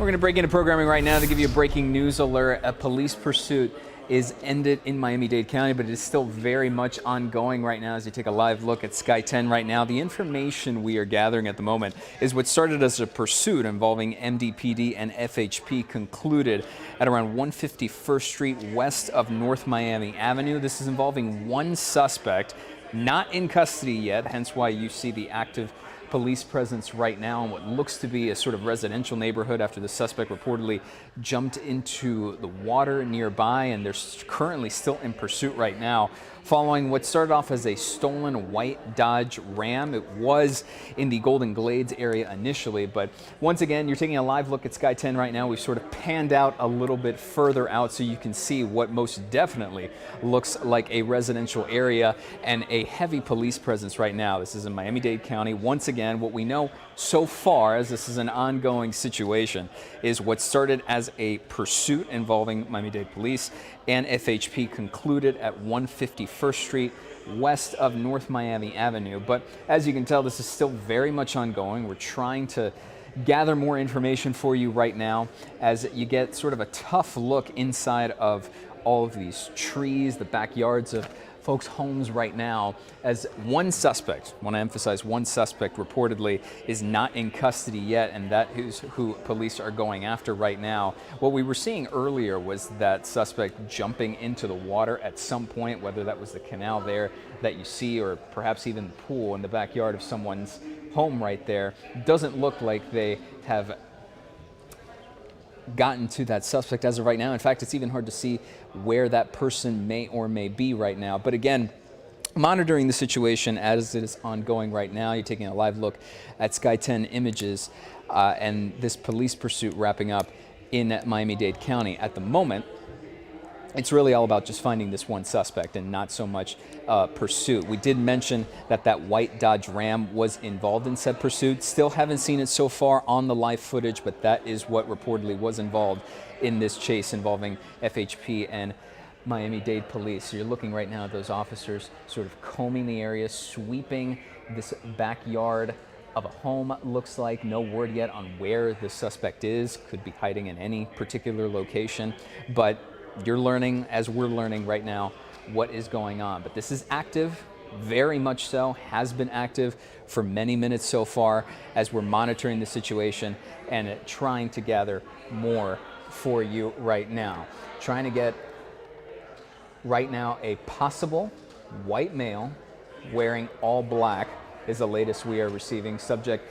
We're going to break into programming right now to give you a breaking news alert. A police pursuit is ended in Miami-Dade County, but it is still very much ongoing right now as you take a live look at Sky 10 right now. The information we are gathering at the moment is what started as a pursuit involving MDPD and FHP concluded at around 151st Street west of North Miami Avenue. This is involving one suspect, not in custody yet, hence why you see the active police presence right now in what looks to be a sort of residential neighborhood after the suspect reportedly jumped into the water nearby, and they're currently still in pursuit right now following what started off as a stolen white Dodge Ram. It was in the Golden Glades area initially, but once again, you're taking a live look at Sky 10 right now. We've sort of panned out a little bit further out so you can see what most definitely looks like a residential area and a heavy police presence right now. This is in Miami-Dade County. Once again, what we know so far, as this is an ongoing situation, is what started as a pursuit involving Miami-Dade police and FHP concluded at 151st Street west of North Miami Avenue. But as you can tell, this is still very much ongoing. We're trying to gather more information for you right now as you get sort of a tough look inside of all of these trees, the backyards of folks' homes right now, as one suspect, I want to emphasize one suspect reportedly is not in custody yet, and that is who police are going after right now. What we were seeing earlier was that suspect jumping into the water at some point, whether that was the canal there that you see or perhaps even the pool in the backyard of someone's home right there. Doesn't look like they have gotten to that suspect as of right now. In fact, it's even hard to see where that person may or may be right now. But again, monitoring the situation as it is ongoing right now. You're taking a live look at Sky 10 images and this police pursuit wrapping up in Miami-Dade County. At the moment, it's really all about just finding this one suspect and not so much pursuit. We did mention that that white Dodge Ram was involved in said pursuit. Still haven't seen it so far on the live footage, but that is what reportedly was involved in this chase involving FHP and Miami-Dade police. So you're looking right now at those officers sort of combing the area, sweeping this backyard of a home. Looks like no word yet on where the suspect is. Could be hiding in any particular location, but you're learning, as we're learning right now, what is going on. But this is active, very much so, has been active for many minutes so far as we're monitoring the situation and trying to gather more for you right now. Trying to get right now a possible white male wearing all black is the latest we are receiving. Subject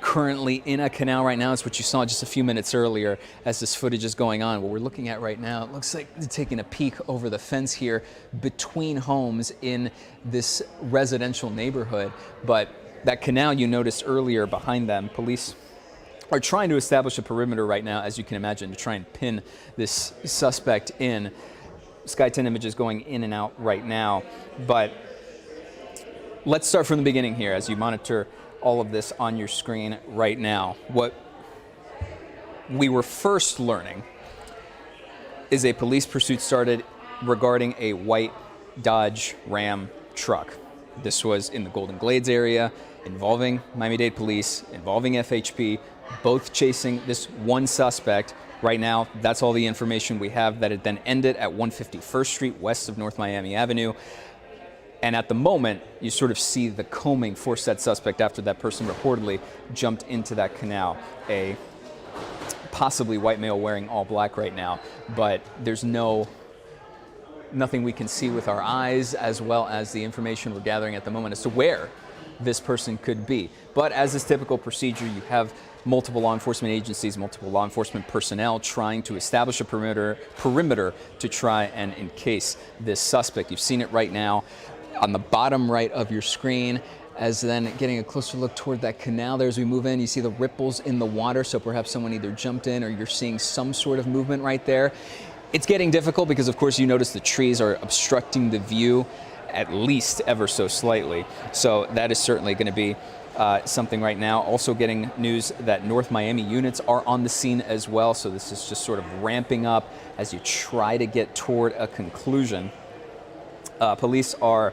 currently in a canal right now. It's what you saw just a few minutes earlier as this footage is going on. What we're looking at right now, it looks like they're taking a peek over the fence here between homes in this residential neighborhood. But that canal you noticed earlier behind them, police are trying to establish a perimeter right now, as you can imagine, to try and pin this suspect in. Sky 10 images going in and out right now. But let's start from the beginning here as you monitor all of this on your screen right now. What we were first learning is a police pursuit started regarding a white Dodge Ram truck. This was in the Golden Glades area, involving Miami-Dade police, involving FHP, both chasing this one suspect. Right now, that's all the information we have, that it then ended at 151st Street west of North Miami Avenue. And at the moment, you sort of see the combing for said suspect after that person reportedly jumped into that canal. A possibly white male wearing all black right now, but there's nothing we can see with our eyes, as well as the information we're gathering at the moment as to where this person could be. But as is typical procedure, you have multiple law enforcement agencies, multiple law enforcement personnel trying to establish a perimeter to try and encase this suspect. You've seen it right now on the bottom right of your screen, as then getting a closer look toward that canal there as we move in. You see the ripples in the water, so perhaps someone either jumped in or you're seeing some sort of movement right there. It's getting difficult because, of course, you notice the trees are obstructing the view at least ever so slightly. So that is certainly going to be something right now. Also getting news that North Miami units are on the scene as well. So this is just sort of ramping up as you try to get toward a conclusion. Police are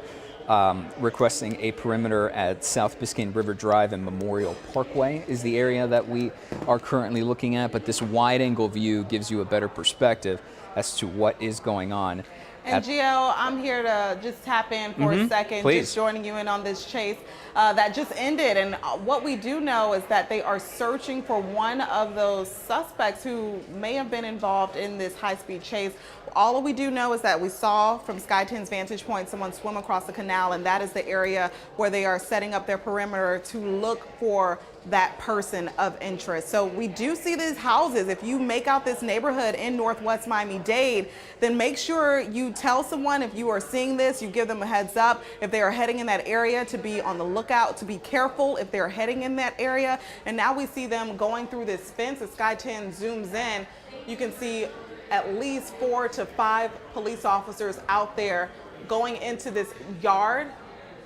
requesting a perimeter at South Biscayne River Drive and Memorial Parkway is the area that we are currently looking at, but this wide-angle view gives you a better perspective as to what is going on. And Gio, I'm here to just tap in for a second, Please. just joining you in on this chase that just ended. And what we do know is that they are searching for one of those suspects who may have been involved in this high-speed chase. All we do know is that we saw from Sky 10's vantage point someone swim across the canal, and that is the area where they are setting up their perimeter to look for that person of interest. So we do see these houses. If you make out this neighborhood in Northwest Miami-Dade, then make sure you tell someone if you are seeing this, you give them a heads up. If they are heading in that area, to be on the lookout, to be careful if they're heading in that area. And now we see them going through this fence. As Sky 10 zooms in, you can see at least 4 to 5 police officers out there going into this yard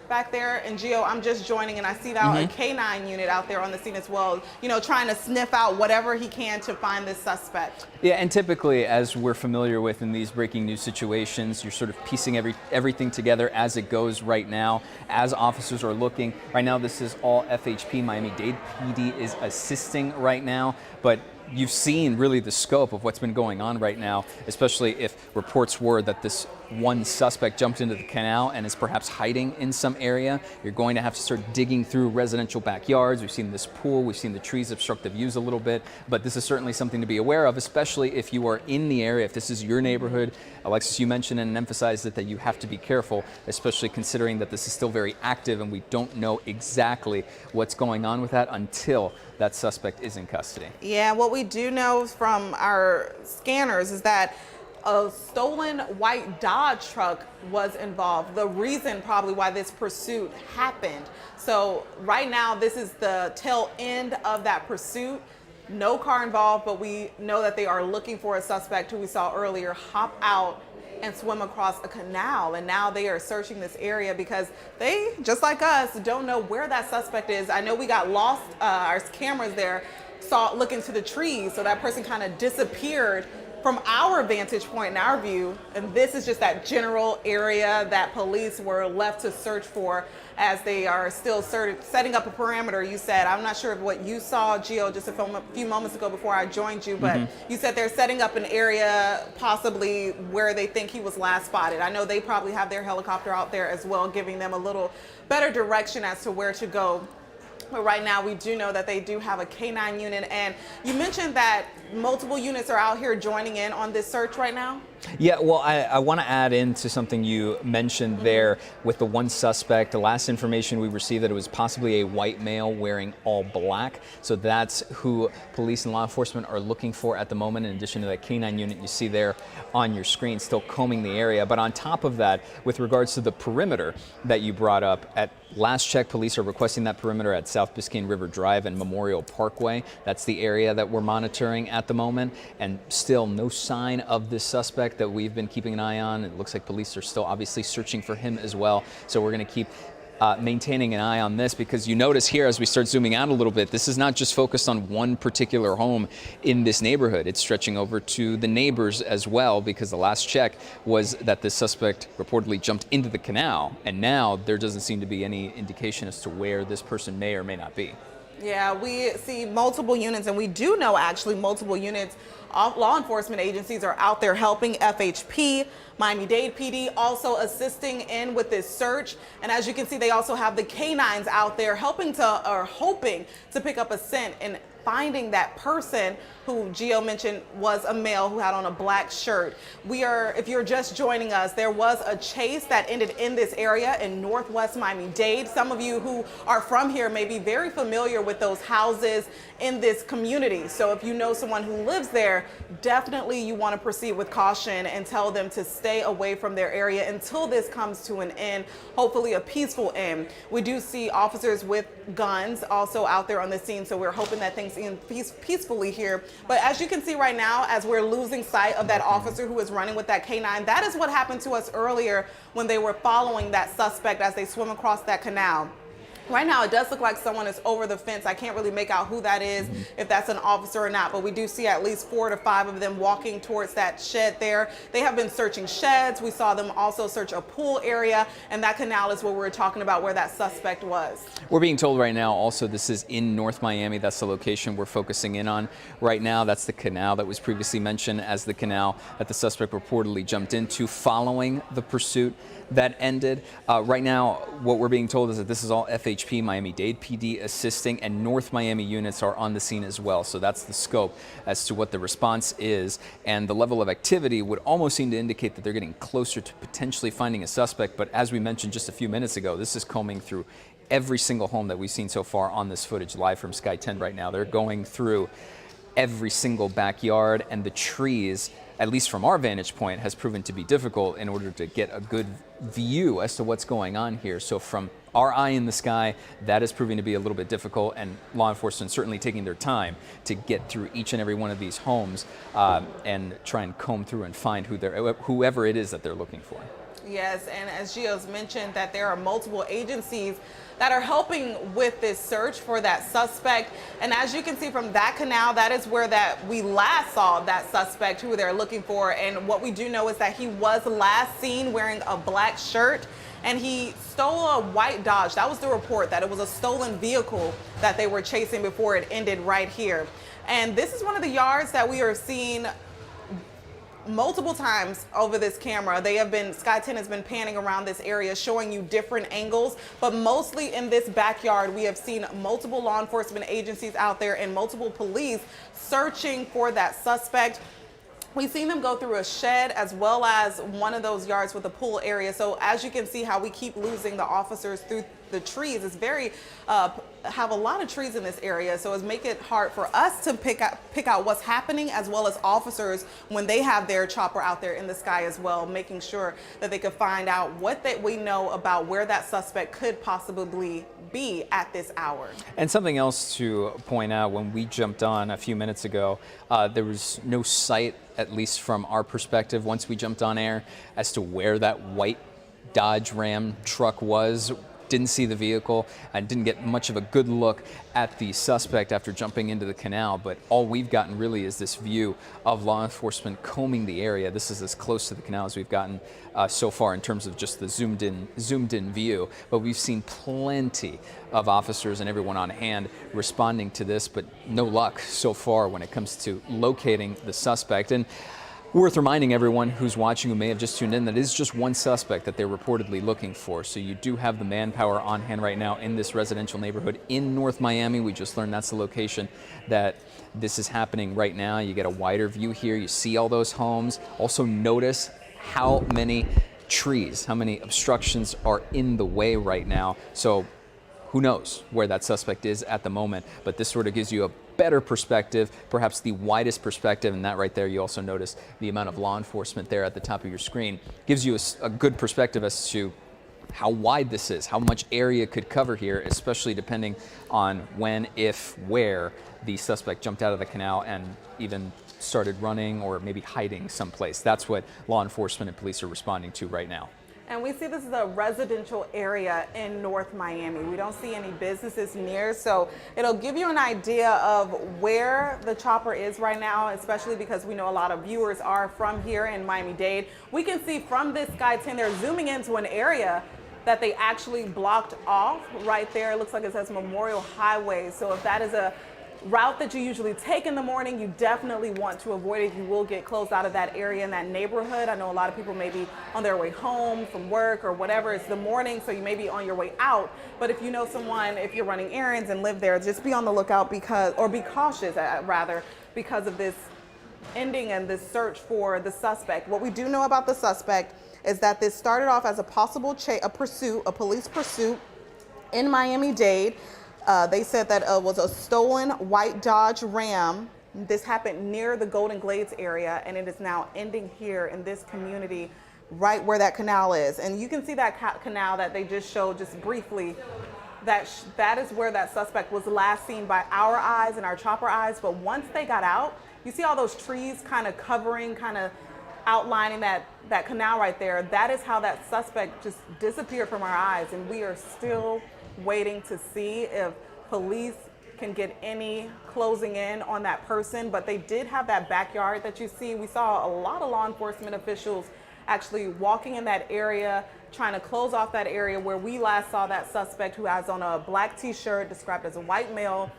back there. And Gio, I'm just joining, and I see now a K9 unit out there on the scene as well, you know, trying to sniff out whatever he can to find this suspect. Yeah, and typically, as we're familiar with in these breaking news situations, you're sort of piecing everything together as it goes right now, as officers are looking. Right now, this is all FHP. Miami-Dade PD is assisting right now, but you've seen really the scope of what's been going on right now, especially if reports were that this one suspect jumped into the canal and is perhaps hiding in some area. You're going to have to start digging through residential backyards. We've seen this pool, we've seen the trees obstruct the views a little bit, but this is certainly something to be aware of, especially if you are in the area, if this is your neighborhood. Alexis, you mentioned and emphasized that you have to be careful, especially considering that this is still very active and we don't know exactly what's going on with that until that suspect is in custody. Yeah, what we do know from our scanners is that a stolen white Dodge truck was involved. The reason probably why this pursuit happened. So right now, this is the tail end of that pursuit. No car involved, but we know that they are looking for a suspect who we saw earlier hop out and swim across a canal. And now they are searching this area because they, just like us, don't know where that suspect is. I know we got lost, our cameras there saw look into the trees, so that person kind of disappeared from our vantage point and our view. And this is just that general area that police were left to search for as they are still setting up a perimeter. You said, I'm not sure of what you saw, Gio, just a few moments ago before I joined you, but you said they're setting up an area possibly where they think he was last spotted. I know they probably have their helicopter out there as well, giving them a little better direction as to where to go. But right now, we do know that they do have a K9 unit. And you mentioned that multiple units are out here joining in on this search right now? Yeah, well, I want to add into something you mentioned there with the one suspect. The last information we received that it was possibly a white male wearing all black. So that's who police and law enforcement are looking for at the moment, in addition to that K9 unit you see there on your screen, still combing the area. But on top of that, with regards to the perimeter that you brought up, at last check, police are requesting that perimeter at South Biscayne River Drive and Memorial Parkway. That's the area that we're monitoring at the moment, and still no sign of this suspect that we've been keeping an eye on. It looks like police are still obviously searching for him as well. So we're going to keep maintaining an eye on this, because you notice here as we start zooming out a little bit, this is not just focused on one particular home in this neighborhood. It's stretching over to the neighbors as well, because the last check was that this suspect reportedly jumped into the canal, and now there doesn't seem to be any indication as to where this person may or may not be. Yeah, we see multiple units, and we do know actually multiple units. Law enforcement agencies are out there helping. FHP, Miami-Dade PD also assisting in with this search. And as you can see, they also have the K9s out there helping to, or hoping to pick up a scent and finding that person who Gio mentioned was a male who had on a black shirt. If you're just joining us, there was a chase that ended in this area in Northwest Miami-Dade. Some of you who are from here may be very familiar with those houses in this community. So if you know someone who lives there, definitely you want to proceed with caution and tell them to stay away from their area until this comes to an end, hopefully a peaceful end. We do see officers with guns also out there on the scene, so we're hoping that things end peacefully here. But as you can see right now, as we're losing sight of that officer who is running with that K9, that is what happened to us earlier when they were following that suspect as they swim across that canal. Right now, it does look like someone is over the fence. I can't really make out who that is, if that's an officer or not, but we do see at least 4 to 5 of them walking towards that shed there. They have been searching sheds. We saw them also search a pool area, and that canal is what we're talking about where that suspect was. We're being told right now also this is in North Miami. That's the location we're focusing in on right now. That's the canal that was previously mentioned as the canal that the suspect reportedly jumped into following the pursuit that ended. Right now, what we're being told is that this is all FHP, Miami-Dade PD assisting, and North Miami units are on the scene as well. So that's the scope as to what the response is. And the level of activity would almost seem to indicate that they're getting closer to potentially finding a suspect. But as we mentioned just a few minutes ago, this is combing through every single home that we've seen so far on this footage live from Sky 10 right now. They're going through every single backyard, and the trees, at least from our vantage point, has proven to be difficult in order to get a good view as to what's going on here. So from our eye in the sky, that is proving to be a little bit difficult, and law enforcement certainly taking their time to get through each and every one of these homes and try and comb through and find whoever it is that they're looking for. Yes, and as Gio's mentioned, that there are multiple agencies that are helping with this search for that suspect. And as you can see from that canal, that is where we last saw that suspect who they're looking for. And what we do know is that he was last seen wearing a black shirt, and he stole a white Dodge. That was the report, that it was a stolen vehicle that they were chasing before it ended right here. And this is one of the yards that we are seeing multiple times over this camera. Sky 10 has been panning around this area, showing you different angles, but mostly in this backyard, we have seen multiple law enforcement agencies out there and multiple police searching for that suspect. We've seen them go through a shed as well as one of those yards with a pool area. So as you can see how we keep losing the officers through the trees. It's have a lot of trees in this area, so it's make it hard for us to pick out what's happening, as well as officers when they have their chopper out there in the sky as well, making sure that they could find out what we know about where that suspect could possibly be at this hour. And something else to point out, when we jumped on a few minutes ago, there was no sight, at least from our perspective, once we jumped on air, as to where that white Dodge Ram truck was. Didn't see the vehicle and didn't get much of a good look at the suspect after jumping into the canal, but all we've gotten really is this view of law enforcement combing the area. This is as close to the canal as we've gotten so far in terms of just the zoomed in view, but we've seen plenty of officers and everyone on hand responding to this, but no luck so far when it comes to locating the suspect. And worth reminding everyone who's watching who may have just tuned in that it is just one suspect that they're reportedly looking for. So you do have the manpower on hand right now in this residential neighborhood in North Miami. We just learned that's the location that this is happening right now. You get a wider view here. You see all those homes. Also notice how many trees, how many obstructions are in the way right now. So who knows where that suspect is at the moment, but this sort of gives you a better perspective, perhaps the widest perspective, and that right there, you also notice the amount of law enforcement there at the top of your screen. Gives you a good perspective as to how wide this is, how much area could cover here, especially depending on when, if, where the suspect jumped out of the canal and even started running or maybe hiding someplace. That's what law enforcement and police are responding to right now. And we see this is a residential area in North Miami. We don't see any businesses near, so it'll give you an idea of where the chopper is right now, especially because we know a lot of viewers are from here in Miami-Dade. We can see from this Sky 10, they're zooming into an area that they actually blocked off right there. It looks like it says Memorial Highway. So if that is a route that you usually take in the morning, you definitely want to avoid it. You will get closed out of that area in that neighborhood. I know a lot of people may be on their way home from work or whatever. It's the morning, so you may be on your way out. But if you know someone, if you're running errands and live there, just be on the lookout be cautious rather, because of this ending and this search for the suspect. What we do know about the suspect is that this started off as a possible a police pursuit in Miami-Dade. They said that it was a stolen white Dodge Ram. This happened near the Golden Glades area, and it is now ending here in this community right where that canal is. And you can see that canal that they just showed just briefly. That is where that suspect was last seen by our eyes and our chopper eyes. But once they got out, you see all those trees kind of covering, kind of outlining that canal right there. That is how that suspect just disappeared from our eyes, and we are still waiting to see if police can get any closing in on that person, but they did have that backyard that you see. We saw a lot of law enforcement officials actually walking in that area, trying to close off that area where we last saw that suspect who has on a black t-shirt described as a white male.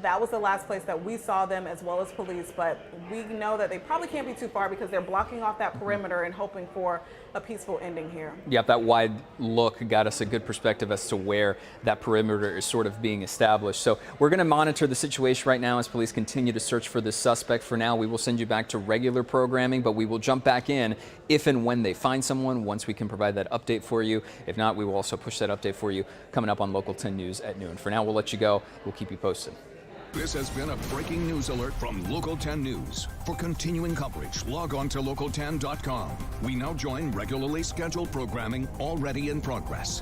That was the last place that we saw them, as well as police, but we know that they probably can't be too far because they're blocking off that perimeter and hoping for a peaceful ending here. Yep, that wide look got us a good perspective as to where that perimeter is sort of being established. So we're going to monitor the situation right now as police continue to search for this suspect. For now, we will send you back to regular programming, but we will jump back in if and when they find someone, once we can provide that update for you. If not, we will also push that update for you coming up on Local 10 News at noon. For now, we'll let you go. We'll keep you posted. This has been a breaking news alert from Local 10 News. For continuing coverage, log on to local10.com. We now join regularly scheduled programming already in progress.